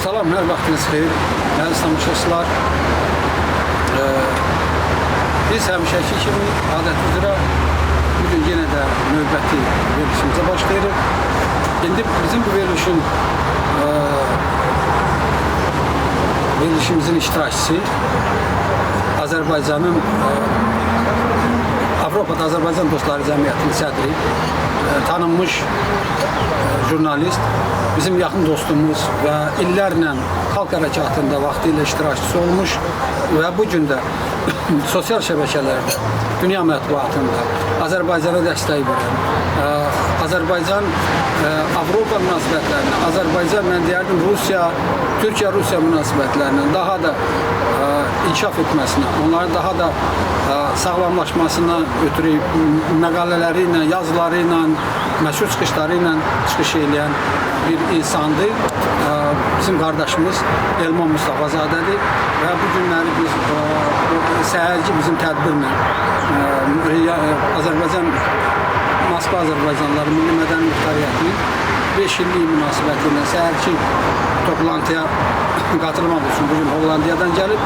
Salam, hər vaxtınız xeyir. Əziz tamaşaçılar, biz həmişəki kimi adət üzrə bugün yenə də növbəti verilişimizə başlayırıq. İndi bizim bu verilişimizin iştirakçısı Azərbaycanın Avropada Azərbaycan Dostları Cəmiyyətinin sədri, tanınmış jurnalist, bizim yaxın dostumuz və illərlə xalq hərəkatında vaxtilə iştirakçısı olmuş və bugün də sosial şəbəkələrdə, dünya mətbuatında Azərbaycana dəstək verən, Azərbaycan Avropa münasibətlərini, Azərbaycan, mən deyərdim, Türkiyə-Rusiya münasibətlərindən daha da inkişaf etməsinə, onların daha da sağlamlaşmasına ötürü məqalələri ilə, yazıları ilə, məşhur çıxışları ilə çıxış edən bir insandır. Bizim qardaşımız Elman Mustafazadədir və bu günləri biz səhərki bizim tədbirlə Moskva Azərbaycanlıları Milli Mədəni Muxtariyyətinin 5 illik münasibəti ilə səhərki toplantıya qatılmaq üçün bugün Hollandiyadan gəlib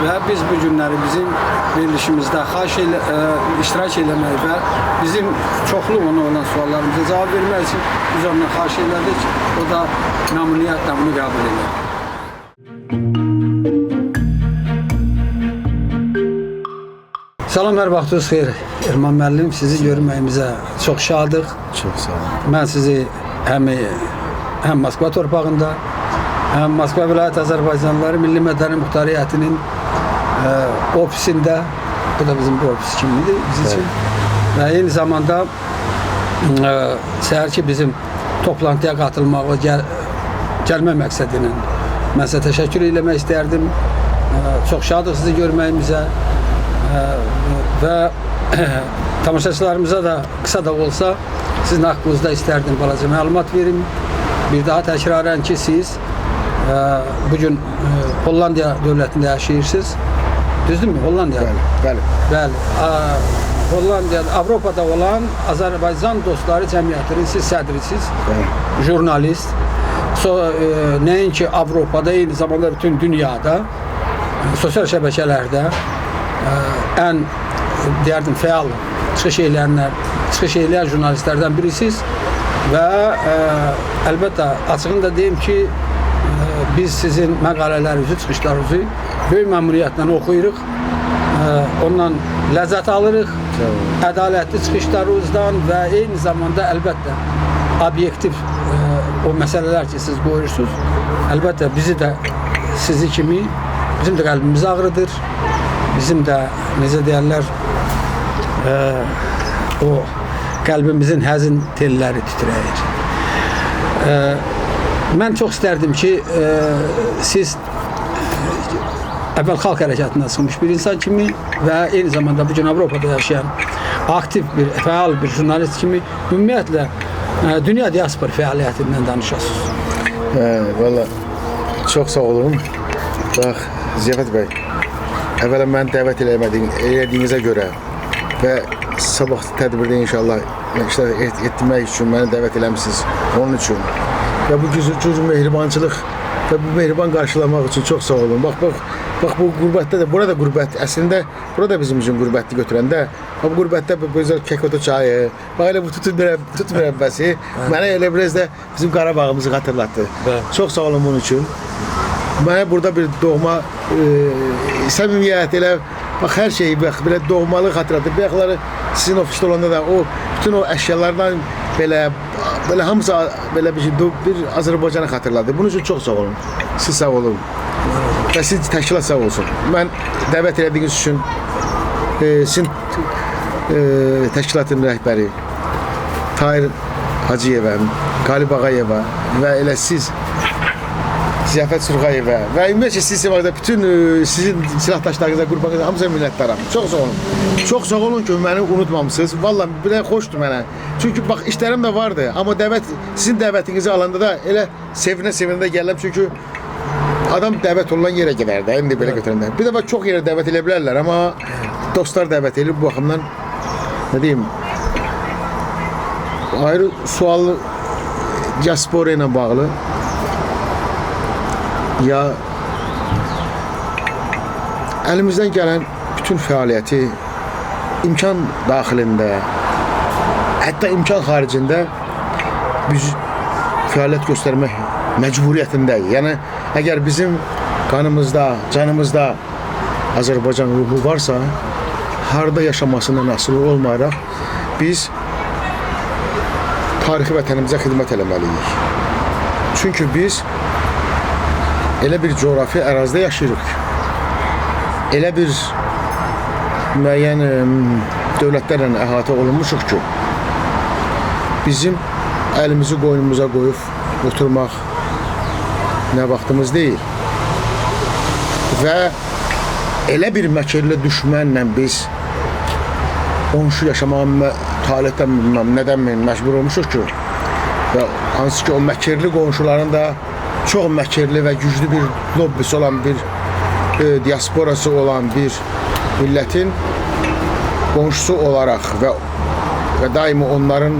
və biz bu günləri bizim verilişimizdə iştirak eləmək və bizim çoxlu ona olan suallarımıza cavab vermək üçün biz ondan xahiş elədik. O da məmnuniyyətlə bunu qəbul edir. Salam, hər vaxtınız xeyir. Erman müəllim, sizi görməyimizə çox şadıq. Çox sağ olun. Mən sizi həm Moskva torpağında, həm Moskva Vilayət Azərbaycanlıları Milli Mədəni Muxtariyyətinin ofisində, bu da bizim bu ofis kimidir biz üçün. Və eyni zamanda səhərki bizim toplantıya qatılmağa gəlmə məqsədi ilə mən sizə təşəkkür eləmək istərdim. Çox şadıq sizi görməyimizə və tamaşaçılarımıza da qısa da olsa sizin haqqınızda istərdim balaca məlumat verim. Bir daha təkrarən ki, siz bugün Hollandiya dövlətində yaşayırsınız. Düzdürmü? Hollandiya? Bəli. Hollandiyada, Avropada olan Azərbaycan Dostları Cəmiyyətinin siz sədrisiniz, jurnalist. Nəinki Avropada, eyni zamanda bütün dünyada, sosial şəbəkələrdə ən deyərdim fəal çıxış eləyən jurnalistlərdən birisiniz və əlbəttə açığını da deyim ki, biz sizin məqalələrinizi, çıxışlarınızı böyük məmnuniyyətlə oxuyuruq, ondan ləzzət alırıq, ədalətli çıxışlarınızdan və eyni zamanda əlbəttə obyektiv o məsələlər ki, siz qoyursunuz, əlbəttə bizi də sizi kimi, bizim də qəlbimiz ağrıdır, bizim də, necə deyərlər, o qəlbimizin həzin telləri titrəyir. Mən çox istərdim ki, siz əvvəl xalq hərəkatından çıxmış bir insan kimi və eyni zamanda bugün Avropada yaşayan aktiv bir, fəal bir jurnalist kimi ümumiyyətlə dünya diaspor fəaliyyətindən danışasınız. Valla çox sağ olun. Bax, Ziyafət bəy, əvvələ məni dəvət elədiyinizə görə və sabah tədbirdə inşallah iştirak etmək üçün məni dəvət eləmişsiniz, onun üçün. Və bu gücün mehribançılıq və bu mehriban qarşılamaq üçün çox sağ olun. Bax, bu qürbətdə də, burada qürbət, əslində burada bizim üçün qürbətli götürəndə, bu qürbətdə bu gözəl Kekoto çayı, bax elə bu tut mürəbbəsi mənə elə biraz da bizim Qarabağımızı xatırlatdı. Çox sağ olun bunun üçün. Mənə burada bir doğma səmimiyyət elə, bax hər şeyi, bax, belə doğmalı xatırlatdı. Bayaqları sizin ofisdə olanda da bütün o əşyalardan belə hamısı belə bir Azərbaycanı xatırladı. Bunun üçün çox sağ olun. Siz sağ olun. Və siz təşkilat sağ olsun. Mən dəvət elədiyiniz üçün sizin təşkilatın rəhbəri Tahir Hacıyevə, Qalib Ağayevə və elə siz Ziyafət Surğayevə və ümumiyyətlə sizin bütün sizin silahdaşlarınıza, qurbanınıza hamıza minnətdaram. Çox sağ olun. Çox sağ olun ki, məni unutmamışsınız. Vallahi belə xoşdur mənə. Çünki bax işlərim də vardı, amma sizin dəvətinizi alanda da elə sevinə-sevinə gəlirəm. Çünki adam dəvət olunan yerə gedər də, indi belə götürəndə. Bir də çox yerə dəvət edə bilərlər, amma dostlar dəvət edir bu baxımdan. Nə deyim? Ayrı sual diaspora ilə bağlı. ya əlimizdən gələn bütün fəaliyyəti imkan daxilində, hətta imkan xaricində biz fəaliyyət göstərmək məcburiyyətindəyik. Yəni əgər bizim qanımızda, canımızda Azərbaycan ruhu varsa, harda yaşamasından asılı olmayaraq biz tarixi vətənimizə xidmət eləməliyik. Çünki biz elə bir coğrafi ərazidə yaşayırıq. Elə bir müəyyən dövlətlərlə əhatə olunmuşuq ki, bizim əlimizi qoynumuza qoyub oturmaq nə vaxtımız deyil. Və elə bir məkirli düşmənlə biz qonşu yaşamağa talihdən bilməm, nədən məcbur olmuşuq ki, və hansı ki o məkirli qonşuların da çox məkirli və güclü bir lobbisi olan bir diasporası olan bir millətin qonşusu olaraq və daimi onların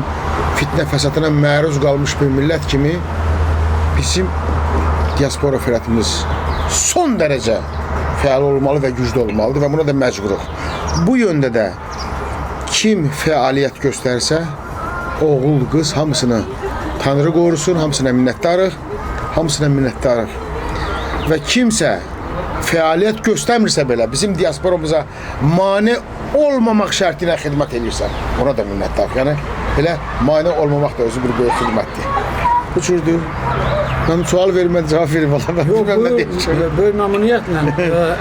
fitnə fəsadına məruz qalmış bir millət kimi bizim diaspora fəaliyyətimiz son dərəcə fəal olmalı və güclü olmalıdır və buna da məcburuq. Bu yöndə də kim fəaliyyət göstərsə, oğul, qız hamısını Tanrı qorusun, hamısına minnətdarıq, Və kimsə fəaliyyət göstərmirsə belə, bizim diasporamıza mane olmamaq şərti ilə xidmət edirsə, ona da minnətdarıq. Yəni, elə mane olmamaq da özü bir böyük xidmətdir. Bu cürdür. Mən sual vermədim, cavab verim. Böyük məmnuniyyətlə.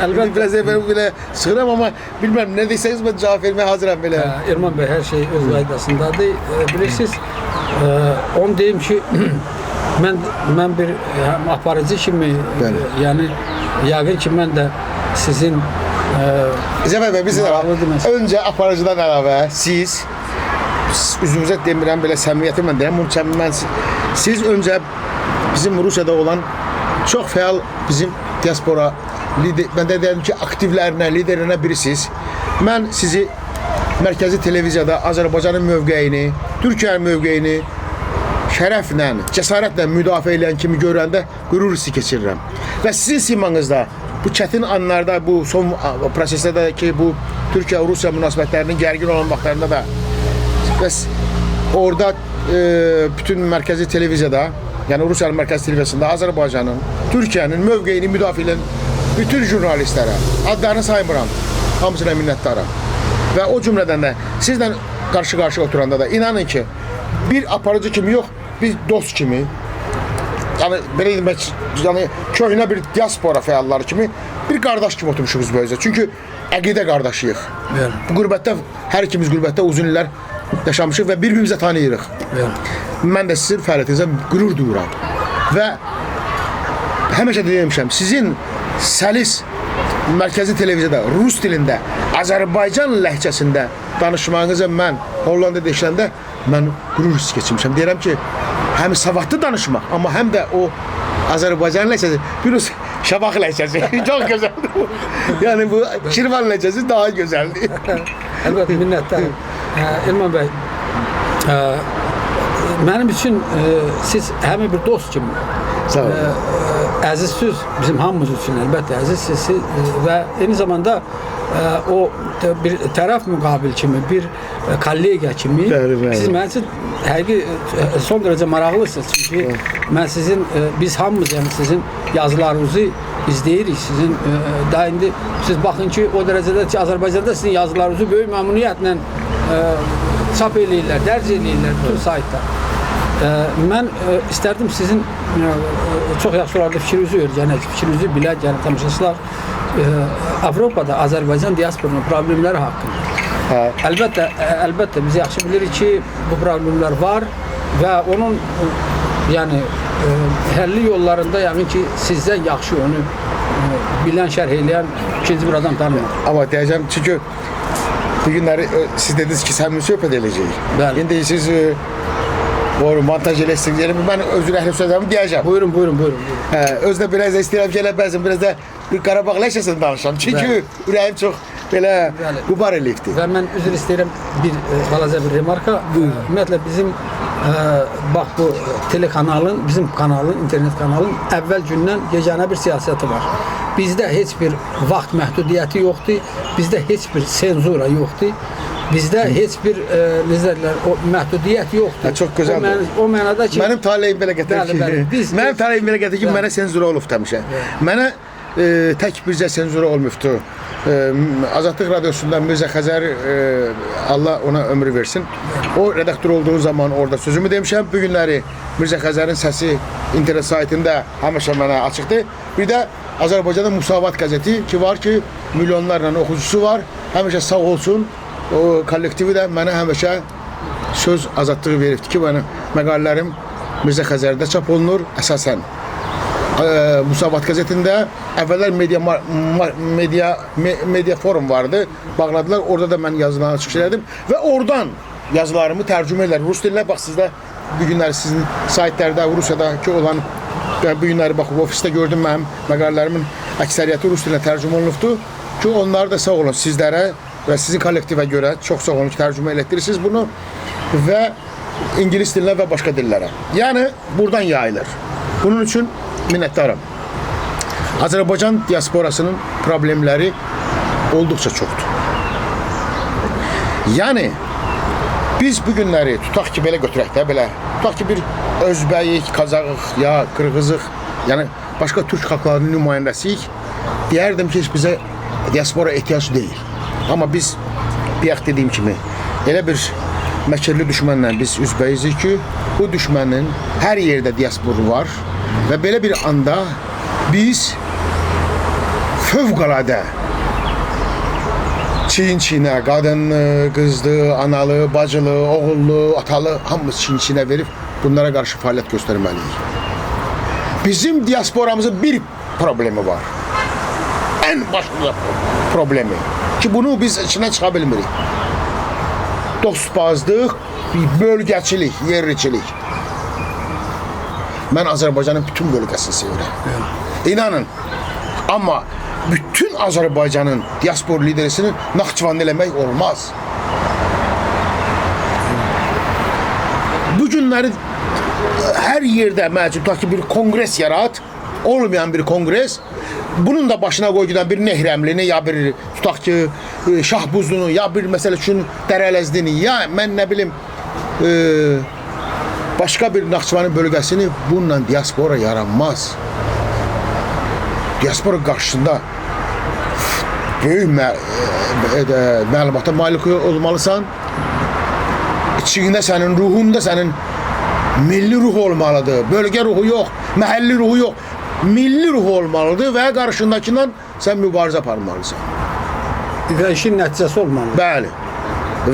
Əlbəttə, biraz evvel belə sıxıram, amma bilməm, nə deysəniz, mən cavab verməyə hazıram belə. Erman bəy, hər şey öz qaydasındadır. Bilirsiniz, onu deyim ki, mən bir aparıcı kimi, yəni, yəqin ki, mən də sizin Zəfər bəy, biz öncə aparıcıdan əlavə, siz, üzümüzə demirəm, belə səmimiyyətimlə deyirəm, siz öncə bizim Rusiyada olan çox fəal bizim diaspora, mən də deyəm ki, aktivlərinə, liderlərinə birisiz. Mən sizi mərkəzi televiziyada Azərbaycanın mövqeyini, Türkiyənin mövqeyini şərəflə, cəsarətlə müdafiə edən kimi görəndə qürur hissi keçirirəm. Və sizin simanızda bu çətin anlarda, bu son prosesdə ki, bu Türkiyə-Rusiya münasibətlərinin gərgin olan vaxtlarında da və orada bütün mərkəzi televiziyada, yəni Rusiyanın mərkəzi televiziyasında Azərbaycanın, Türkiyənin mövqeyini müdafiə edən bütün jurnalistlərə, adlarını saymıram, hamısına minnətdaram. Və o cümlədən də sizlə qarşı-qarşı oturanda da inanın ki, bir aparıcı kimi yox, biz dost kimi, yəni belə demək, yəni köhnə bir diaspora fəalları kimi bir qardaş kimi oturmuşuq biz böyüzə. Çünki əqidə qardaşıyıq. Bu qürbətdə, hər ikimiz qürbətdə uzun illər yaşamışıq və bir-birimizə tanıyırıq. Mən də sizin fəaliyyətinizə qürur duyuram. Və həmişə demişəm, sizin səlis mərkəzi televiziyada, Rus dilində, Azərbaycan ləhcəsində danışmağınıza mən Hollandada işləndə mən qürur hissi keçirmişəm. Deyirəm ki, həm savadlı danışmaq, amma həm də o Azərbaycan ləhcəsi, bir Şabaq ləhcəsi çox gözəldir. Yəni bu Şirvan ləhcəsi daha gözəldir. Əlbəttə, minnətdaram. Elman bəy, mənim üçün siz həmin bir dost kimi, əzizsiz, bizim hamımız üçün əlbəttə əzizsiz və eyni zamanda o bir tərəf müqabil kimi, bir kollega kimi siz mənim üçün həqiqi son dərəcə maraqlısınız. Çünki mən sizin, biz hamımız yəni sizin yazılarınızı izləyirik. Sizin daha indi siz baxın ki, o dərəcədə ki, Azərbaycanda sizin yazılarınızı böyük məmnuniyyətlə çap eləyirlər, dərc eləyirlər bütün saytlar. Mən istərdim sizin çox yaxşı olardı fikrinizi öyrənək, fikrinizi bilək, yəni tamaşaçılar Avropada Azərbaycan diasporunun problemləri haqqında. Əlbəttə biz yaxşı bilirik ki, bu problemlər var və onun yəni həlli yollarında yəqin ki, sizdən yaxşı onu bilən, şərh eləyən ikinci bir adam tanımır. Amma deyəcəm, çünki bu günləri siz dediniz ki, səmimi söhbət eləyəcəyik. İndi siz montaj eləyirsiniz, mən özür əhli sözlərimi deyəcəm. Buyurun. Özdə biraz da istəyirəm ki, elə bəzən biraz da Qarabağ ləhcəsini danışam. Çünki ürəyim çox belə qubar eləyibdir. Və mən üzr istəyirəm bir balaca bir remarka. Ümumiyyətlə bizim bax bu telekanalın, bizim kanalın, internet kanalın əvvəl gündən yeganə bir siyasəti var. Bizdə heç bir vaxt məhdudiyyəti yoxdur, bizdə heç bir senzura yoxdur. Bizdə heç bir necələr o məhdudiyyət yoxdur. Çox gözəl. O mənada ki, mənim taleyim belə gətirir ki, mənim taleyim belə gətirir ki, mənə senzura olub demişə. Mənə tək bircə senzura olmuşdu. Azadlıq Radiosu'ndan Mirzə Xəzər, Allah ona ömrü versin. O redaktör olduğu zaman orada sözümü demişəm. Bu günləri Mirzə Xəzərin səsi internet saytında həmişə mənə açıqdır. Bir də Azərbaycanda Musavat qəzeti ki var ki, milyonlarla oxucusu var. Həmişə sağ olsun. O kollektivi də mənə həmişə söz azadlığı veribdir ki, mənim məqalələrim Mirzə Xəzərdə çap olunur əsasən. Musavat qəzetində əvvəllər media forum vardı, bağladılar, orada da mən yazılarını çıxış elədim və oradan yazılarımı tərcümə edirlər rus dilinə. Bax, sizdə bu günləri sizin saytlərdə, Rusiyadakı olan bu günləri bax, ofisdə gördüm, mənim məqalələrimin əksəriyyəti rus dilinə tərcümə olunubdur ki, onları da sağ olun sizlərə və sizin kollektivə görə çox sağ olun ki, tərcümə elətdirirsiniz bunu və ingilis dilinə və başqa dillərə. Yəni, buradan yayılır. Bunun üçün minnətdaram. Azərbaycan diasporasının problemləri olduqca çoxdur. Yəni, biz bu günləri tutaq ki, belə götürək də, belə, tutaq ki, bir özbəyik, kazağıq, ya qırğızıq, yəni başqa türk xalqlarının nümayəndəsiyik, deyərdim ki, bizə diaspora ehtiyac deyil. Amma biz, bayaq dediyim kimi, elə bir məkirli düşmənlə biz üzbəyizik ki, bu düşmənin hər yerdə diasporu var və belə bir anda biz fövqəladə çiyin-çiyinə, qadınlı, qızlı, analı, bacılı, oğullu, atalı hamımız çiyin-çiyinə verib bunlara qarşı fəaliyyət göstərməliyik. Bizim diasporamızın bir problemi var. Ən başlı problemi ki, bunu biz içindən çıxa bilmirik. Dostbazlıq, bölgəçilik, yerliçilik. Mən Azərbaycanın bütün bölgəsini sevirəm. İnanın. Amma bütün Azərbaycanın diaspor liderisini Naxçıvanlı eləmək olmaz. Bu günləri hər yerdə tutaq ki, bir kongres yarat, olmayan bir kongres, bunun da başına qoyulan bir Nehrəmlini, ya bir tutaq ki, Şahbuzlunu, ya bir məsələ üçün Dərələzdini, ya mən nə bilim, başqa bir Naxçıvanın bölgəsini bununla diaspora yaranmaz. Diaspora qarşısında böyük məlumata malik olmalısan. İçində sənin, ruhunda sənin milli ruh olmalıdır. Bölgə ruhu yox, məhəlli ruhu yox. Milli ruh olmalıdır və qarşındakindən sən mübarizə aparmalısan. Və işin nəticəsi olmalıdır. Bəli.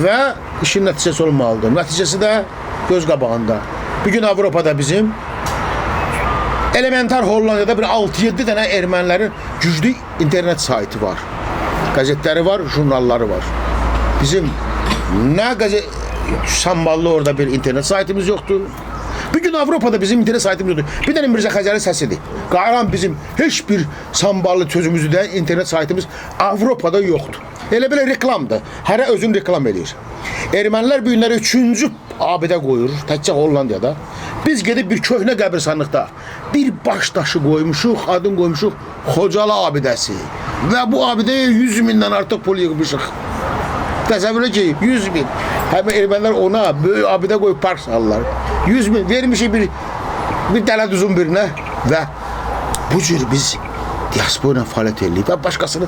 Və işin nəticəsi olmalıdır. Nəticəsi də göz qabağında. Bugün Avropada bizim elementar Hollandiyada bir 6-7 dənə ermənilərin güclü internet saytı var. Qəzetləri var, jurnalları var. Bizim nə samballı orada bir internet saytımız yoxdur. Bugün Avropada bizim internet saytımız yoxdur. Bir dənə Mirzə Xəzərin səsidir. Qayran bizim heç bir samballı sözümüzü də internet saytımız Avropada yoxdur. Elə belə reklamdır. Hərə özün reklam edir. Ermənilər bu günləri 3-cü abidə qoyur, təkcə Hollandiyada. Biz gedib bir köhnə qəbirstanlıqda bir baş daşı qoymuşuq, adın qoymuşuq Xocalı abidəsi. Və bu abidəyə 100 mindən artıq pul yığmışıq. Təsəvvür ki, 100 min. Həmin ermənilər ona böyük abidə qoyub park salırlar. 100 min vermişik bir dələduzun birinə və bu cür biz diaspora ilə fəaliyyət edirik və başqasını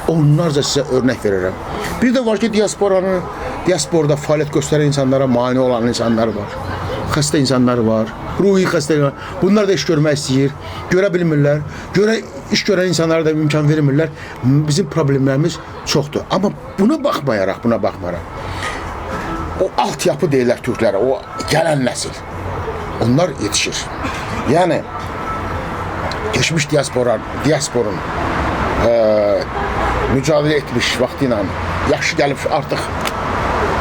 onlarca sizə örnək verirəm. Bir də var ki, diasporada fəaliyyət göstərən insanlara mane olan insanlar var. Xəstə insanlar var, ruhi xəstə insanlar. Bunlar da iş görmək istəyir, görə bilmirlər. İş görən insanlara da imkan vermirlər. Bizim problemlərimiz çoxdur. Amma buna baxmayaraq, o altyapı deyirlər türklərə, o gələn nəsil. Onlar yetişir. Yəni, keçmiş diasporun mücadilə etmiş vaxtı ilə yaxşı gəlib artıq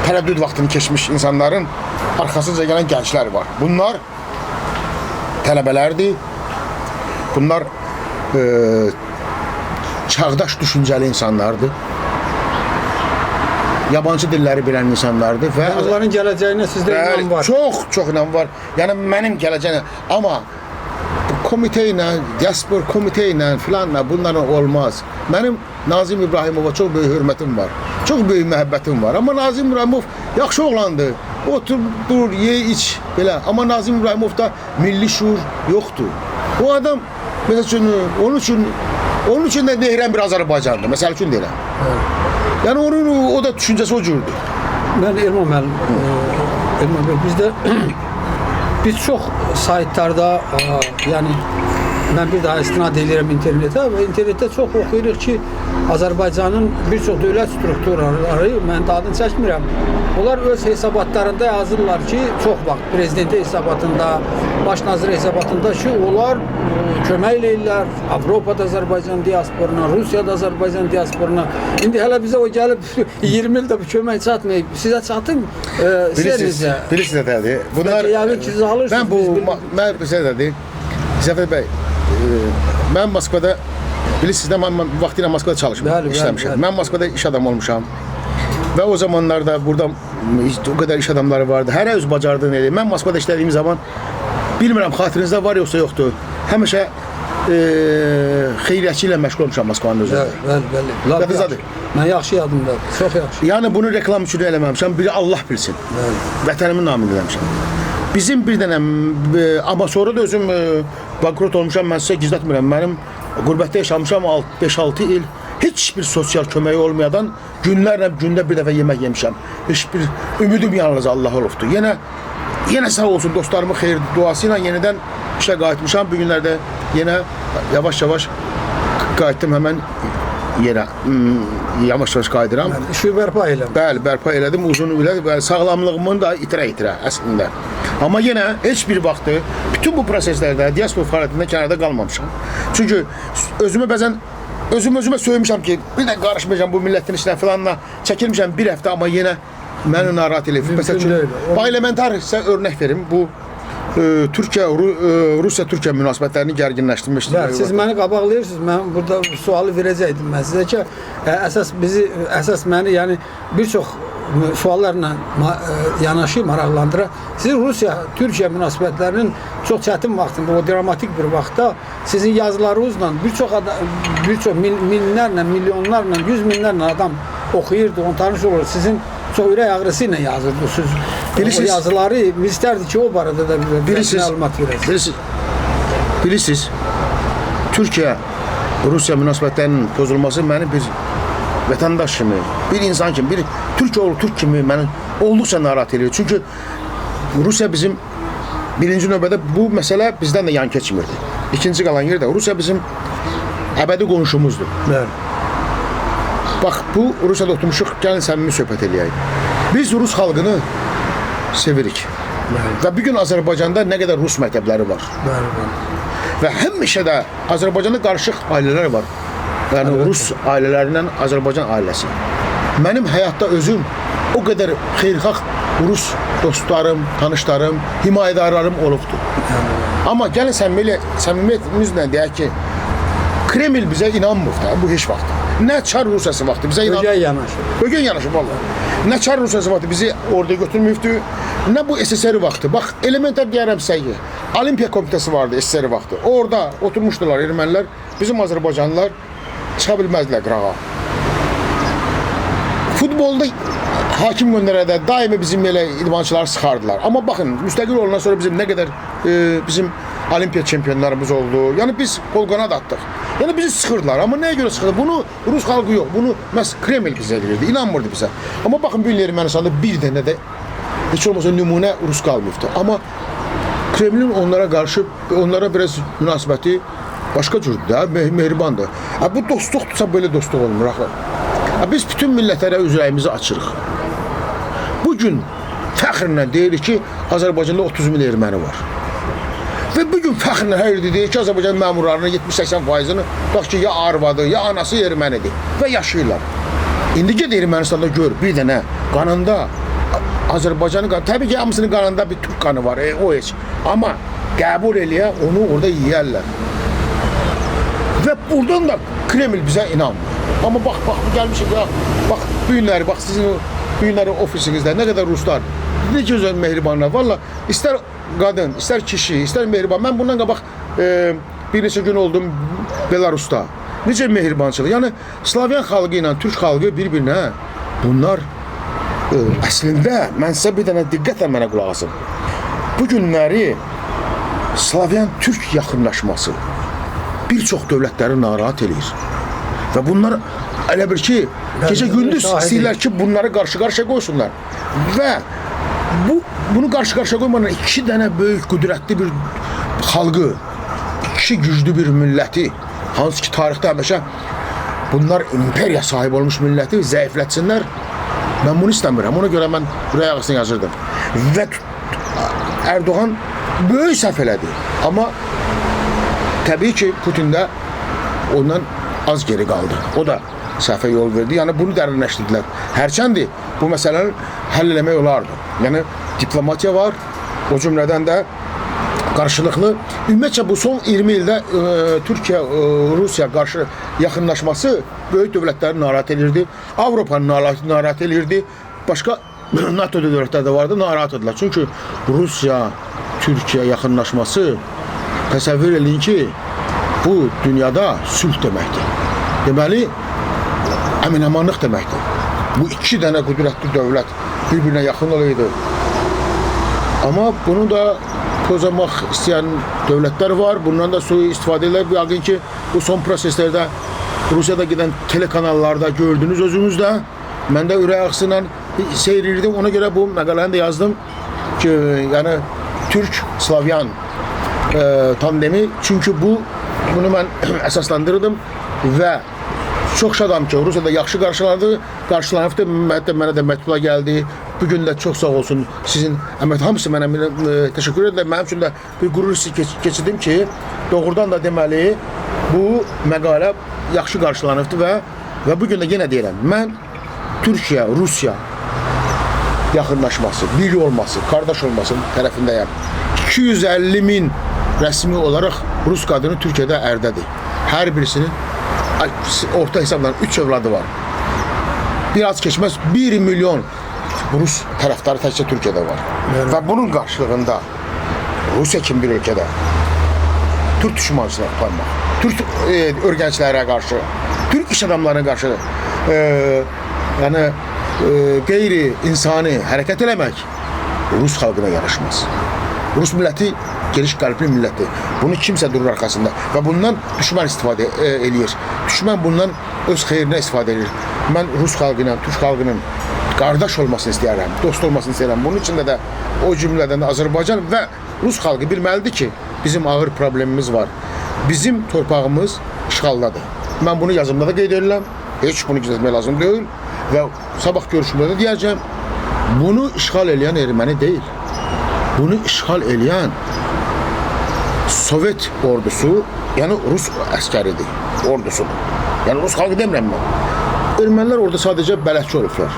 tərəddüd vaxtını keçmiş insanların arxasınca gələn gənclər var. Bunlar tələbələrdir. Bunlar çağdaş düşüncəli insanlardır. yabancı dilləri bilən insanlardır və Onların gələcəyinə sizdə inam var. Çox inam var. Yəni mənim gələcəyinə, amma bu komitə ilə, diaspor komitə ilə filanla bunların olmaz. Mənim Nazim İbrahimova çox böyük hörmətim var. Çox böyük məhəbbətim var. Amma Nazim İbrahimov yaxşı oğlandır. Otur, dur, ye, iç belə. Amma Nazim İbrahimovda milli şuur yoxdur. O adam məsəl üçün onun üçün də deyirəm bir Azərbaycandır. Məsəl üçün deyirəm. Yəni onun o da düşüncəsi o cürdür. Mən Elman müəllim, bizdə biz çox saytlarda, yəni mən bir daha istinad edirəm internetə və internetdə çox oxuyuruq ki, Azərbaycanın bir çox dövlət strukturları, mən də adını çəkmirəm, onlar öz hesabatlarında yazırlar ki, çox vaxt prezidenti hesabatında, baş nazir hesabatında ki, onlar kömək eləyirlər Avropada Azərbaycan diasporuna, Rusiyada Azərbaycan diasporuna. İndi hələ bizə o gəlib 20 ildə bu kömək çatmayıb. Sizə çatın, Bilirsiniz nədir? Bunlar yəqin ki, siz alırsınız. Mən bizə nədir? Zəfər bəy, mən Moskvada bilirsiniz də mən vaxtilə Moskvada çalışmışam, işləmişəm. Mən Moskvada iş adamı olmuşam. Və o zamanlarda burada o qədər iş adamları vardı. Hərə öz bacardığını eləyir. Mən Moskvada işlədiyim zaman bilmirəm xatirinizdə var yoxsa yoxdur. Həmişə xeyriyyətçi ilə məşğul olmuşam Moskvanın özündə. Bəli. Mən yaxşı yadımdadır, çox yaxşı. Yəni bunu reklam üçün eləməmişəm, biri Allah bilsin. Vətənimin namını eləmişəm. Bizim bir dənə, amma sonra da özüm bankrot olmuşam, mən sizə gizlətmirəm. Mənim qürbətdə yaşamışam 5-6 il. Heç bir sosial köməyi olmayadan günlərlə gündə bir dəfə yemək yemişəm. Heç bir ümidim yalnız Allah olubdur. Yenə sağ olsun dostlarımın xeyir duası ilə yenidən işə qayıtmışam. Bu günlərdə yenə yavaş-yavaş qayıtdım həmən yerə. Yavaş-yavaş qayıdıram. İşi bərpa elədim. Bəli, bərpa elədim. Uzun illər sağlamlığımı da itirə əslində. Amma yenə heç bir vaxtı bütün bu proseslərdə diaspor fəaliyyətində kənarda qalmamışam. Çünki özümə söymüşəm ki, bir də qarışmayacam bu millətin işinə filanla çəkilmişəm bir həftə, amma yenə məni narahat eləyib. Məsəl üçün, parlamentar sizə örnək verim. Bu Rusiya-Türkiyə münasibətlərini gərginləşdirmişdir. Siz məni qabaqlayırsınız. Mən burada sualı verəcəkdim mən sizə ki, əsas məni, yəni bir çox suallarla yanaşı maraqlandıra. Siz Rusiya-Türkiyə münasibətlərinin çox çətin vaxtında, o dramatik bir vaxtda sizin yazılarınızla bir çox minlərlə, milyonlarla, 100 minlərlə adam oxuyurdu, onu tanış olur. Sizin çox ürək ağrısı ilə yazırdınız. O yazıları biz istərdik ki, o barədə də bir məlumat verəsiniz. Bilirsiniz, Türkiyə-Rusiya münasibətlərinin pozulması məni bir vətəndaş kimi, bir insan kimi, bir Türk oğlu Türk kimi məni olduqca narahat edir. Çünki Rusiya bizim birinci növbədə bu məsələ bizdən də yan keçmirdi. İkinci qalan yer də Rusiya bizim əbədi qonşumuzdur. Bax, bu Rusiyada oturmuşuq, gəlin səmimi söhbət eləyək. Biz Rus xalqını sevirik. Və bugün Azərbaycanda nə qədər Rus məktəbləri var. Və həmişə də Azərbaycanda qarışıq ailələr var. Yəni Rus ailələrindən Azərbaycan ailəsi. Mənim həyatda özüm o qədər xeyirxah Rus dostlarım, tanışlarım, himayədarlarım olubdur. Amma gəlin səmimiyyətimizlə deyək ki, Kreml bizə inanmır da bu heç vaxt. Nə Çar Rusiyası vaxtı bizə inanmır. Bugün yanaşır vallahi. Nə Çar Rusiyası vaxtı bizi orada götürməyibdi, nə bu SSR vaxtı. Bax, elementər deyərəm sizə ki, Olimpiya komitəsi vardı SSR vaxtı. Orada oturmuşdular ermənilər, bizim Azərbaycanlılar çıxa bilməzdilər qırağa. Futbolda hakim göndərədə daimi bizim elə idmançıları sıxardılar. Amma baxın, müstəqil olandan sonra bizim nə qədər bizim Olimpiya çempionlarımız oldu. Yəni biz qol-qanad atdıq. Yəni bizi sıxırdılar. Amma nəyə görə sıxırdı? Bunu Rus xalqı yox. Bunu məhz Kreml bizə edirdi. İnanmırdı bizə. Amma baxın, bir Ermənistanda bir dənə də heç olmasa nümunə Rus qalmayıbdı. Amma Kremlin onlara qarşı, onlara biraz münasibəti başqa cürdür də, mehribandır. Bu dostluqdursa belə dostluq olmur axı. Biz bütün millətlərə üzrəyimizi açırıq. Bugün fəxrlə deyirik ki, Azərbaycanda 30 min erməni var. Və bugün fəxrlə hər yerdə deyir ki, Azərbaycan məmurlarının 70-80%-ni bax ki, ya arvadı, ya anası ermənidir və yaşayırlar. İndi ged Ermənistanda gör, bir dənə qanında Azərbaycanın qanı, təbii ki, hamısının qanında bir Türk qanı var, o heç. Amma qəbul eləyə, onu orada yiyərlər. Və buradan da Kreml bizə inanmır. Amma bax, gəlmişik, bax, bu günləri, bax, sizin bu günləri ofisinizdə nə qədər ruslar, ne gözəl mehribanlar. Valla istər qadın, istər kişi, istər mehriban. Mən bundan qabaq bir neçə gün oldum Belarusda. Necə mehribançılıq. Yəni Slavyan xalqı ilə Türk xalqı bir-birinə bunlar əslində mən sizə bir dənə diqqətlə mənə qulaq asın. Bu günləri Slavyan-Türk yaxınlaşması bir çox dövlətləri narahat edir. Və bunlar elə bir ki, gecə-gündüz istəyirlər ki, bunları qarşı-qarşıya qoysunlar. Və bunu qarşı-qarşıya qoymadan iki dənə böyük, qüdrətli bir xalqı, iki güclü bir milləti, hansı ki, tarixdə həmişə bunlar imperiya sahib olmuş milləti zəiflətsinlər. Mən bunu istəmirəm. Ona görə mən buraya ağısını yazırdım. Və Erdoğan böyük səhv elədi. Amma təbii ki, Putin də ondan az geri qaldı. O da səhvə yol verdi. Yəni bunu dərinləşdirdilər. Hərçəndi bu məsələni həll eləmək olardı. Yəni diplomatiya var, o cümlədən də qarşılıqlı. Ümumiyyətcə bu son 20 ildə Türkiyə-Rusiya qarşı yaxınlaşması böyük dövlətləri narahat edirdi. Avropanı narahat edirdi. Başqa NATO dövlətləri də vardı, narahat edilər. Çünki Rusiya-Türkiyə yaxınlaşması təsəvvür edin ki, bu dünyada sülh deməkdir. Deməli, əmin-amanlıq deməkdir. Bu iki dənə qüdrətli dövlət bir-birinə yaxın olaydı. Amma bunu da pozamaq istəyən dövlətlər var. Bundan da istifadə edirlər. Bu yəqin ki, bu son proseslərdə Rusiyada gedən telekanallarda gördünüz özünüz də. Mən də ürək ağrısıyla seyr edirdim. Ona görə bu məqaləni də yazdım ki, yəni Türk-Slavyan tandemi. Çünki bunu mən əsaslandırdım və çox şadam ki, Rusiyada yaxşı qarşılandı. Hətta mənə də məktublar gəldi. Bugün də çox sağ olsun sizin hamısı mənə təşəkkür edirlər. Mənim üçün də bir qürur hissi keçirdim ki, doğrudan da deməli bu məqalə yaxşı qarşılanıbdı və bugün də yenə deyirəm, mən Türkiyə, Rusiya yaxınlaşması, bir olması, qardaş olması tərəfindəyəm. 250 min rəsmi olaraq Rus qadını Türkiyədə ərdədir. Hər birisinin orta hesabla 3 övladı var. Biraz keçməz 1 milyon Rus tərəfdarı təkcə Türkiyədə var. Və bunun qarşılığında Rusiya kimi bir ölkədə Türk düşmançılıq aparmaq, Türk örgəncilərə qarşı, Türk iş adamlarına qarşı yəni qeyri-insani hərəkət eləmək Rus xalqına yaraşmaz. Rus milləti geniş qəlbli millətdir. Bunu kimsə durur arxasında və bundan düşmən istifadə eləyir. Düşmən bundan öz xeyrinə istifadə edir. Mən Rus xalqı ilə Türk xalqının qardaş olmasını istəyirəm, dost olmasını istəyirəm. Bunun içində də o cümlədən də Azərbaycan və Rus xalqı bilməlidir ki, bizim ağır problemimiz var. Bizim torpağımız işğaldadır. Mən bunu yazımda da qeyd edirəm. Heç bunu gizlətmək lazım deyil və sabah görüşümdə də deyəcəm, bunu işğal eləyən erməni deyil. Bunu işğal eləyən Sovet ordusu, yəni Rus əskəridir, ordusudur. Yəni Rus xalqı demirəm mən. Ermənilər orada sadəcə bələdçi olublar.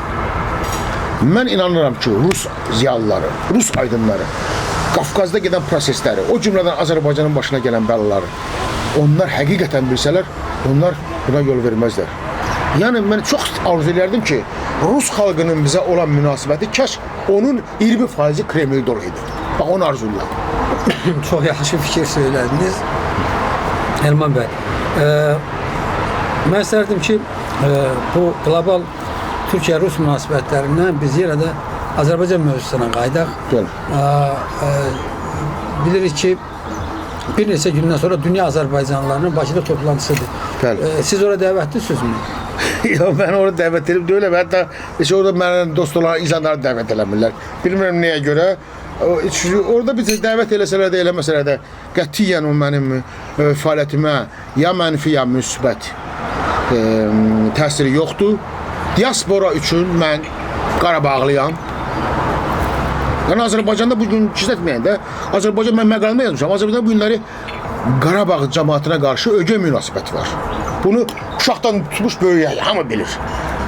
Mən inanıram ki, Rus ziyalıları, Rus aydınları, Qafqazda gedən prosesləri, o cümlədən Azərbaycanın başına gələn bəlaları, onlar həqiqətən bilsələr, onlar buna yol verməzlər. Yəni, mən çox arzu edərdim ki, Rus xalqının bizə olan münasibəti kəş onun 20% Kremldə olaydı. Bax, onu arzu edirəm. Çox yaxşı fikir söylədiniz. Elman bəy, mən istərdim ki, bu qlobal Türkiyə-Rus münasibətlərindən biz yenə də Azərbaycan mövzusuna qaydaq. Bilirik ki, bir neçə gündən sonra Dünya Azərbaycanlılarının Bakıda toplantısıdır. Siz orada dəvətlisizmi? Yox, mən orada dəvət edib deyiləm. Hətta orada mənə dost olan insanları dəvət eləmirlər. Bilmirəm nəyə görə. Orada bizi dəvət eləsələr də, eləməsələr də qətiyyən o mənim fəaliyyətimə ya mənfi, ya müsbət təsiri yoxdur. Diaspora üçün mən Qarabağlıyam. Yəni Azərbaycanda bu gün gizlətməyəndə, Azərbaycan mən məqaləmdə yazmışam. Azərbaycanda bu günləri Qarabağ cəmaatına qarşı ögey münasibət var. Bunu uşaqdan tutmuş böyüyə hamı bilir.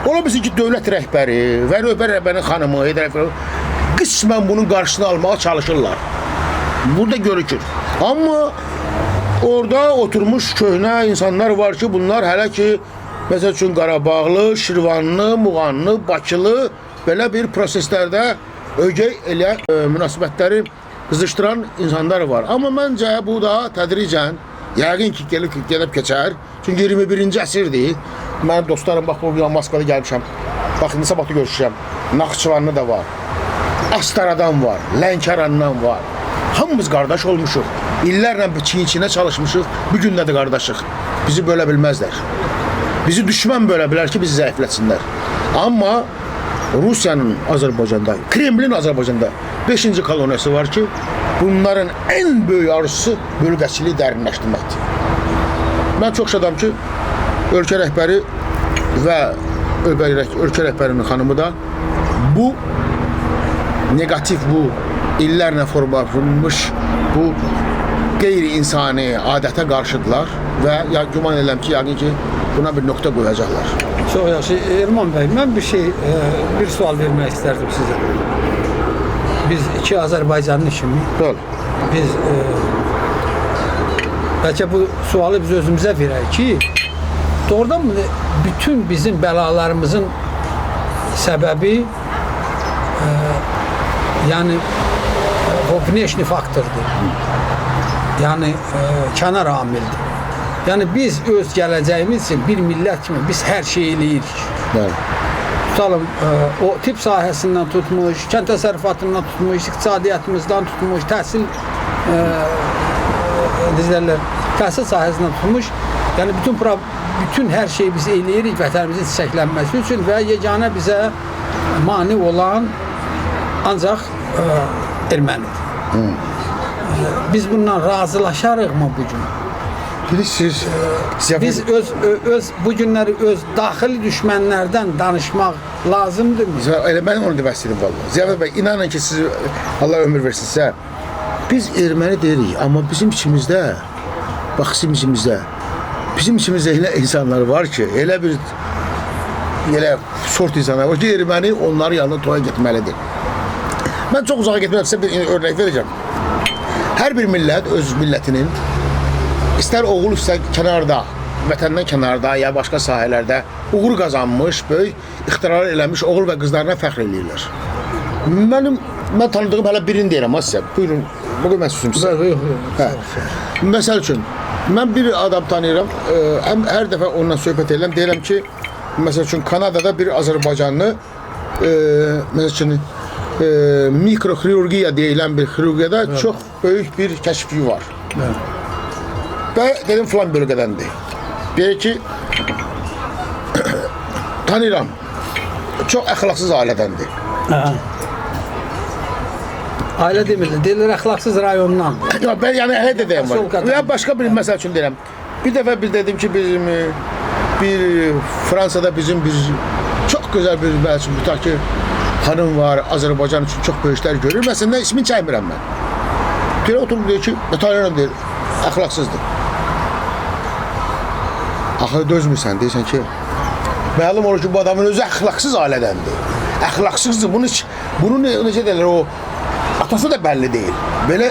Ola bilsin ki, dövlət rəhbəri və rəhbərin xanımı, qismən bunun qarşısını almağa çalışırlar. Burada görükür. Amma orada oturmuş köhnə insanlar var ki, bunlar hələ ki, məsəl üçün Qarabağlı, Şirvanlı, Muğanlı, Bakılı belə bir proseslərdə ögey elə münasibətləri qızışdıran insanlar var. Amma məncə bu da tədricən yəqin ki gedib keçər. Çünki 21-ci əsrdir. Mənim dostlarım bax bu Moskvada gəlmişəm. Bax indi sabah da görüşəcəm. Naxçıvanlı da var. Astaradan var, Lənkərandan var. Hamımız qardaş olmuşuq. İllərlə çiyin-çiyinə çalışmışıq. Bu gün də qardaşıq. Bizi bölə bilməzlər. Bizi düşmən bölə bilər ki, bizi zəiflətsinlər. Amma Rusiyanın Azərbaycanda, Kremlin Azərbaycanda 5-ci koloniyası var ki, bunların ən böyük arzusu bölgəçiliyi dərinləşdirməkdir. Mən çox şadam ki, ölkə rəhbəri və ölkə rəhbərinin xanımı da bu negativ, bu illərlə formalaşmış bu qeyri-insani adətə qarşıdırlar və güman edirəm ki, yəqin ki, buna bir nöqtə qoyacaqlar. Çox yaxşı. Erman bəy, mən bir sual vermək istərdim sizə. Biz iki Azərbaycanlı kimi, biz bəlkə bu sualı biz özümüzə verək ki, doğrudan mı bütün bizim bəlalarımızın səbəbi yəni o внешний faktordur. Yəni kənar amildir. Yəni biz öz gələcəyimiz üçün bir millət kimi biz hər şeyi eləyirik. Tutalım, o tip sahəsindən tutmuş, kənd təsərrüfatından tutmuş, iqtisadiyyatımızdan tutmuş, təhsil təhsil sahəsindən tutmuş. Yəni bütün hər şeyi biz eləyirik vətənimizin çiçəklənməsi üçün və yeganə bizə mane olan ancaq ermənidir. Biz bundan razılaşarıqmı bugün? Bilirsiniz, biz öz bu günləri öz daxili düşmənlərdən danışmaq lazımdır mı? Elə mən onu demək istəyirəm vallahi. Ziyafət bəy, inanın ki, siz Allah ömür versin sizə. Biz erməni deyirik, amma bizim içimizdə, bax bizim içimizdə elə insanlar var ki, elə sort insanlar var ki, erməni onları yanına toya getməlidir. Mən çox uzağa getməyəm, sizə bir örnek verəcəm. Hər bir millət öz millətinin İstər oğul, istər kənarda, vətəndən kənarda ya başqa sahələrdə uğur qazanmış, böyük ixtiralar eləmiş oğul və qızlarına fəxr eləyirlər. Mən tanıdığım hələ birini deyirəm, sizə. Buyurun, bugün mən sözüm sizə. Məsəl üçün, mən bir adam tanıyıram, hər dəfə onunla söhbət edirəm, deyirəm ki, məsəl üçün, Kanadada bir Azərbaycanlı, məsəl üçün, mikroxirurgiya deyilən bir xirurgiyada çox böyük bir kəşfiyi var. Və dedim filan bölgədəndir. Deyir ki, tanıyıram, çox əxlaqsız ailədəndir. Ailə demirlər, deyirlər əxlaqsız rayondan. Ben yəni elə də deyəm var. Ya başqa bir məsəl üçün deyirəm. Bir dəfə biz dedim ki, bizim Fransada bizim bir çox gözəl bir tutaq ki, xanım var, Azərbaycan üçün çox böyük işlər görür. Məsələn, ismini çəkmirəm mən. Deyir, oturub deyir ki, tanıyıram deyir, əxlaqsızdır. Axı dözmürsən, deyirsən ki, məlum olur ki, bu adamın özü əxlaqsız ailədəndir. Əxlaqsızdır, bunu necə deyirlər, o atası da bəlli deyil. Belə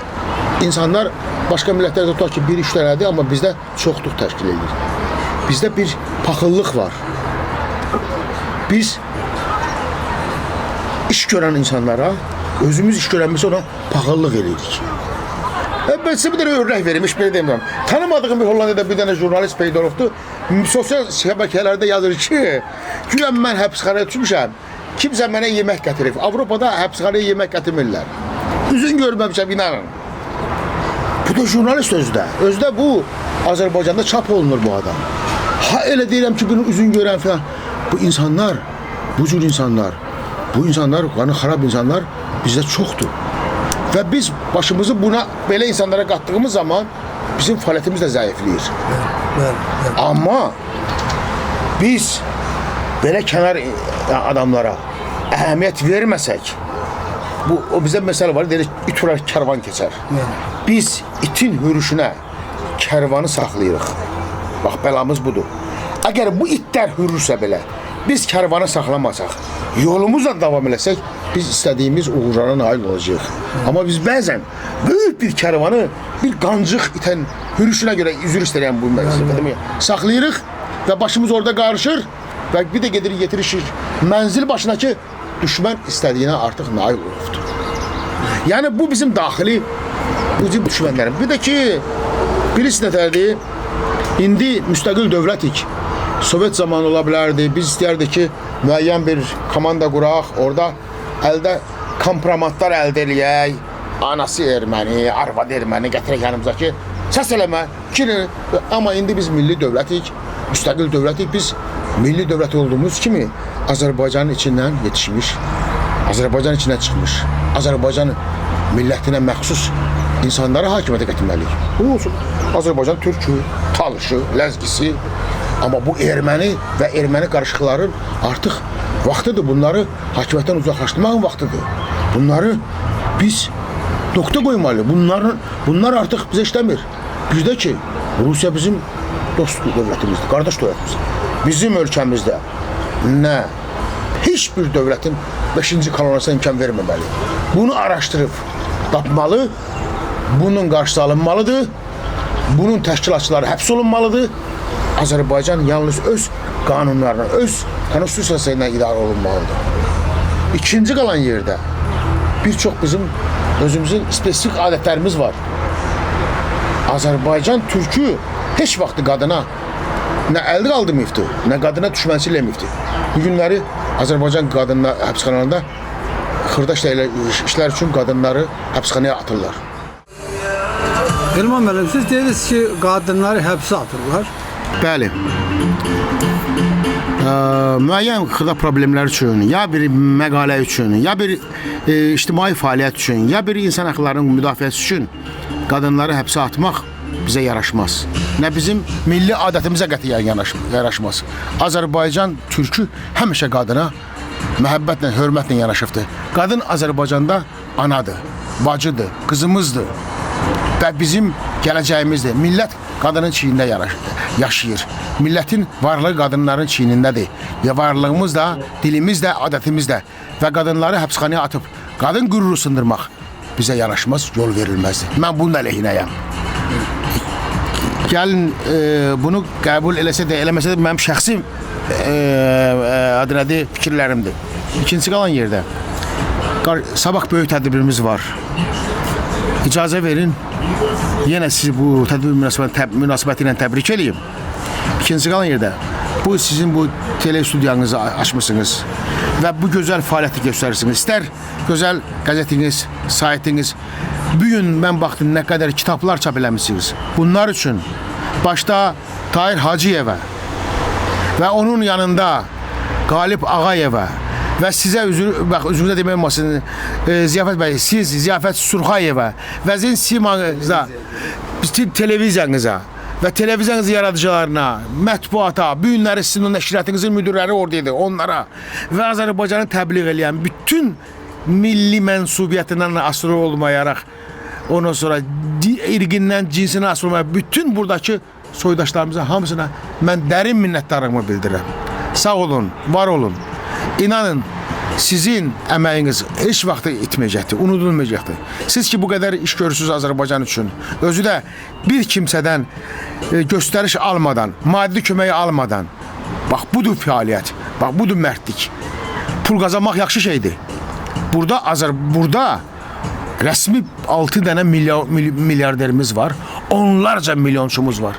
insanlar başqa millətlərdə tutaq ki, bir işlərədir, amma bizdə çoxluq təşkil edir. Bizdə bir paxıllıq var. Biz iş görən insanlara, özümüz iş görənməsi ona paxıllıq edirik. Ben size bir tane örnek vereyim, hiç böyle demiyorum. Tanımadığım bir Hollanda'da bir tane jurnalist peyda olubdu. Sosyal şəbəkələrdə yazır ki, güya mən həbsxanaya düşmüşəm, kimsə mənə yemək gətirib. Avropada həbsxanaya yemək gətirmirlər. Üzün görməmişəm, inanın. Bu da jurnalist özdə. Özdə bu Azərbaycanda çap olunur bu adam. Ha elə deyirəm ki, bunun üzün görən falan. Bu insanlar, bu cür insanlar, yani xarab insanlar bizdə çoxdur. Və biz başımızı buna belə insanlara qatdığımız zaman bizim fəaliyyətimiz də zəifləyir. Amma biz belə kənar adamlara əhəmiyyət verməsək, o bizdə məsələ var, deyirik, it uğrar, kərvan keçər. Biz itin hürüşünə kərvanı saxlayırıq. Bax, bəlamız budur. Əgər bu itlər hürürsə belə, biz kərvanı saxlamasaq, yolumuzla davam eləsək, biz istədiyimiz uğurlara nail olacağıq. Amma biz bəzən böyük bir kərvanı bir qancıq itən hürüşünə görə üzr istəyən bu məsələdə saxlayırıq və başımız orada qarışır və bir də gedir yetişir mənzil başına ki, düşmən istədiyinə artıq nail olubdur. Yəni bu bizim daxili, bu bizim düşmənlərim. Bir də ki, birisi nətərdir, indi müstəqil dövlətik. Sovet zamanı ola bilərdi, biz istəyərdik ki, müəyyən bir komanda quraq, orada əldə kompromatlar əldə eləyək, anası erməni, arvadı erməni gətirək yanımıza ki, səs eləmə, kirin. Amma indi biz milli dövlətik, müstəqil dövlətik, biz milli dövlət olduğumuz kimi Azərbaycanın içindən yetişmiş, Azərbaycan içindən çıxmış, Azərbaycan millətinə məxsus insanları hakimiyyətə gətirməliyik. Bu olsun. Azərbaycan türkü, talışı, ləzgisi, amma bu erməni və erməni qarışıqların artıq vaxtıdır. Bunları hakimiyyətdən uzaqlaşdırmağın vaxtıdır. Bunları biz nöqtə qoymalıyıq. Bunlar artıq bizə işləmir. Bir də ki, Rusiya bizim dost dövlətimizdir, qardaş dövlətimizdir. Bizim ölkəmizdə nə heç bir dövlətin 5-ci koloniyasına imkan verməməli. Bunu araşdırıb tapmalı, bunun qarşısı alınmalıdır, bunun təşkilatçıları həbs olunmalıdır. Azərbaycan yalnız öz qanunlarına, öz konstitusiyası ilə idarə olunmalıdır. İkinci qalan yerdə bir çox bizim özümüzün spesifik adətlərimiz var. Azərbaycan türkü heç vaxtı qadına nə əldə qaldırmayıbdır, nə qadına düşmənçilik eləməyibdir. Bu günləri Azərbaycan qadınlar həbsxanalarında xırda işlər üçün qadınları həbsxanaya atırlar. Elman müəllim, siz deyirsiniz ki, qadınları həbsə atırlar. Bəli. Müəyyən xırda problemlər üçün, ya bir məqalə üçün, ya bir ictimai fəaliyyət üçün, ya bir insan hüquqlarının müdafiəsi üçün qadınları həbsə atmaq bizə yaraşmaz. Nə bizim milli adətimizə qətiyyən yaraşmaz. Azərbaycan türkü həmişə qadına məhəbbətlə, hörmətlə yanaşıbdır. Qadın Azərbaycanda anadır, bacıdır, qızımızdır və bizim gələcəyimizdir. Millət qadının çiynində yaşayır. Millətin varlığı qadınların çiynindədir. Və varlığımız da, dilimiz də, adətimiz də və qadınları həbsxanaya atıb qadın qüruru sındırmaq bizə yaraşmaz, yol verilməzdir. Mən bunun əleyhinəyəm. Gəlin bunu qəbul eləsə də, eləməsə də mənim şəxsi adı nədir, fikirlərimdir. İkinci qalan yerdə sabah böyük tədbirimiz var. İcazə verin, yenə sizi bu tədbir münasibəti ilə təbrik edeyim. İkinci qalan yerdə bu sizin bu telestudiyanızı açmışsınız və bu gözəl fəaliyyəti göstərirsiniz. İstər gözəl qəzetiniz, saytınız. Bugün mən baxdım nə qədər kitablar çap eləmişsiniz. Bunlar üçün başda Tahir Hacıyevə və onun yanında Qalib Ağayevə və sizə üzrünüzə demək olmasın, Ziyafət bəy, siz Ziyafət Surxayevə və sizin simanızda, televiziyanıza və televiziyanızın yaradıcılarına, mətbuata, bu günləri sizin nəşriyyatınızın müdürləri oradaydı, onlara və Azərbaycanı təbliğ edən bütün milli mənsubiyyətindən asılı olmayaraq, ondan sonra irqindən, cinsindən asılı olmayaraq, bütün buradakı soydaşlarımıza hamısına mən dərin minnətdarlığımı bildirirəm. Sağ olun, var olun. İnanın, sizin əməyiniz heç vaxt itməyəcəkdir, unudulmayacaqdır. Siz ki, bu qədər iş görürsünüz Azərbaycan üçün, özü də bir kimsədən göstəriş almadan, maddi köməyi almadan, bax, budur fəaliyyət, bax, budur mərdlik. Pul qazanmaq yaxşı şeydir. Burada rəsmi 6 dənə milyarderimiz var, onlarca milyonçumuz var.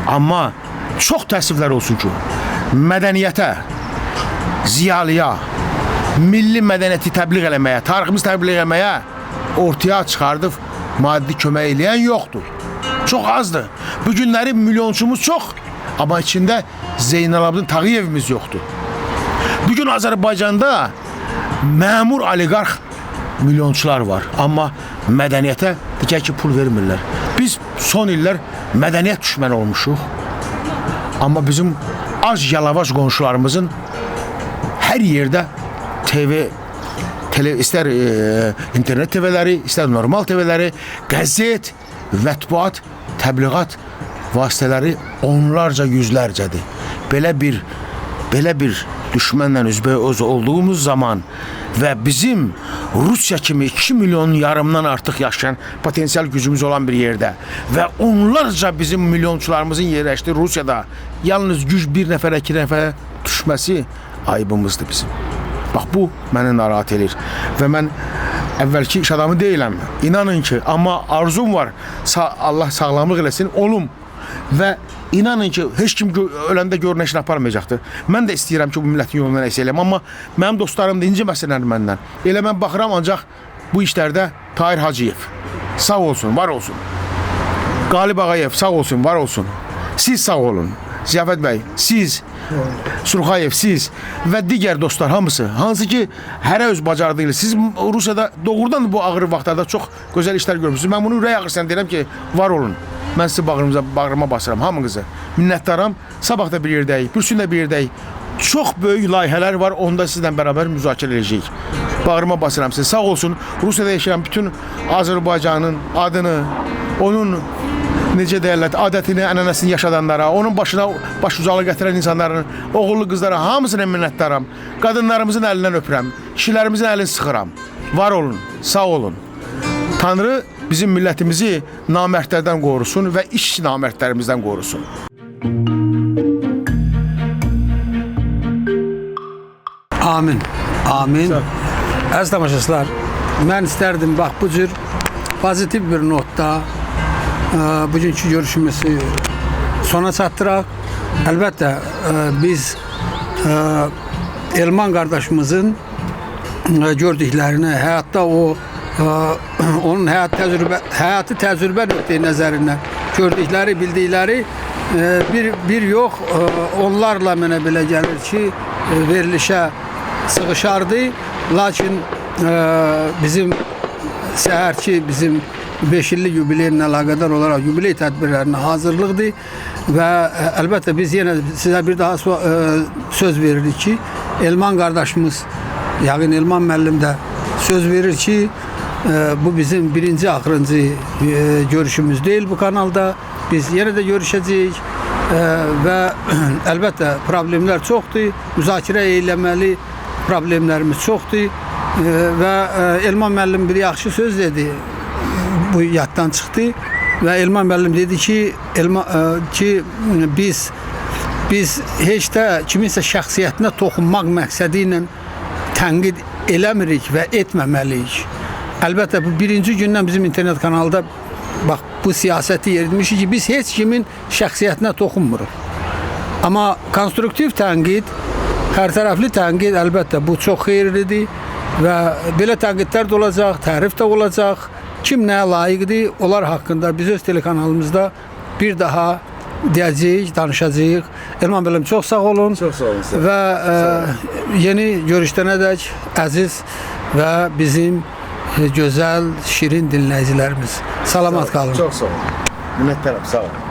Amma çox təəssüflər olsun ki, mədəniyyətə, ziyalıya, milli mədəniyyəti təbliğ eləməyə, tariximizi təbliğ eləməyə ortaya çıxardıb maddi kömək eləyən yoxdur. Çox azdır. Bu günləri milyonçumuz çox, amma içində Zeynalabdin Tağıyevimiz yoxdur. Bugün Azərbaycanda məmur oliqarx milyonçular var, amma mədəniyyətə digər ki, pul vermirlər. Biz son illər mədəniyyət düşməni olmuşuq, amma bizim az yalavac qonşularımızın hər yerdə istər internet TV'ləri, istər normal TV'ləri, qəzet, mətbuat, təbliğat vasitələri onlarca, yüzlərcədir. Belə bir düşmənlə üzbəüz olduğumuz zaman və bizim Rusiya kimi 2 milyon yarımdan artıq yaşayan potensial gücümüz olan bir yerdə və onlarca bizim milyonçularımızın yerləşdiyi Rusiyada yalnız güc bir nəfərə, 2 nəfərə düşməsi ayıbımızdır bizim. Bax bu məni narahat edir və mən əvvəlki iş adamı deyiləm. İnanın ki, amma arzum var. Allah sağlamlıq eləsin, olum. Və inanın ki, heç kim öləndə görünəşini aparmayacaqdır. Mən də istəyirəm ki, bu millətin yolundan əks eləyəm, amma mənim dostlarım da inciməsinlər məndən. Elə mən baxıram ancaq bu işlərdə Tahir Hacıyev sağ olsun, var olsun. Qalib Ağayev sağ olsun, var olsun. Siz sağ olun. Ziyafət bəy, siz, Surxayev, siz və digər dostlar hamısı, hansı ki, hərə öz bacardığıyla, siz Rusiyada doğrudan bu ağır vaxtlarda çox gözəl işlər görmüşsünüz. Mən bunu ürək ağrısından deyirəm ki, var olun. Mən sizi bağrıma basıram, hamınızı. Minnətdaram, sabah da bir yerdəyik, bürsün də bir yerdəyik. Çox böyük layihələr var, onda sizlə bərabər müzakirə edəcəyik. Bağrıma basıram sizi, sağ olsun. Rusiyada yaşayan bütün Azərbaycanın adını, onun necə deyirlər, adətini, ənənəsini yaşadanlara, onun başına baş ucalı gətirən insanların, oğullu qızlara hamısına minnətdaram. Qadınlarımızın əlindən öpürəm, kişilərimizin əlini sıxıram. Var olun, sağ olun. Tanrı bizim millətimizi namərdlərdən qorusun və iş namərdlərimizdən qorusun. Amin. Amin. Əziz tamaşaçılar, mən istərdim bax bu cür pozitiv bir notda bugünkü görüşümüzü sona çatdıraq. Əlbəttə biz Elman qardaşımızın gördüklərini, həyatda onun həyatı təcrübə nöqteyi nəzərindən gördükləri, bildikləri bir yox, onlarla mənə belə gəlir ki, verilişə sığışardı. Lakin bizim səhərki bizim 5 illik yubileyinlə əlaqədar olaraq yubiley tədbirlərinə hazırlıqdır və əlbəttə biz yenə sizə bir daha söz veririk ki, Elman qardaşımız, yəqin Elman müəllim də söz verir ki, bu bizim birinci, axırıncı görüşümüz deyil bu kanalda. Biz yenə də görüşəcəyik və əlbəttə problemlər çoxdur, müzakirə eyləməli problemlərimiz çoxdur və Elman müəllim bir yaxşı söz dedi, bu yaddan çıxdı və Elman müəllim dedi ki, biz heç də kiminsə şəxsiyyətinə toxunmaq məqsədi ilə tənqid eləmirik və etməməliyik. Əlbəttə, bu birinci gündən bizim internet kanalda bax, bu siyasəti yeritmişik ki, biz heç kimin şəxsiyyətinə toxunmuruq. Amma konstruktiv tənqid, hər tərəfli tənqid, əlbəttə, bu çox xeyirlidir və belə tənqidlər də olacaq, tərif də olacaq. Kim nəyə layiqdir, onlar haqqında biz öz telekanalımızda bir daha deyəcəyik, danışacağıq. Elman müəllim, çox sağ olun. Çox sağ olun. Və yeni görüşdənədək əziz və bizim gözəl, şirin dinləyicilərimiz. Salamat qalın. Çox sağ olun. Minnətdaram, sağ olun.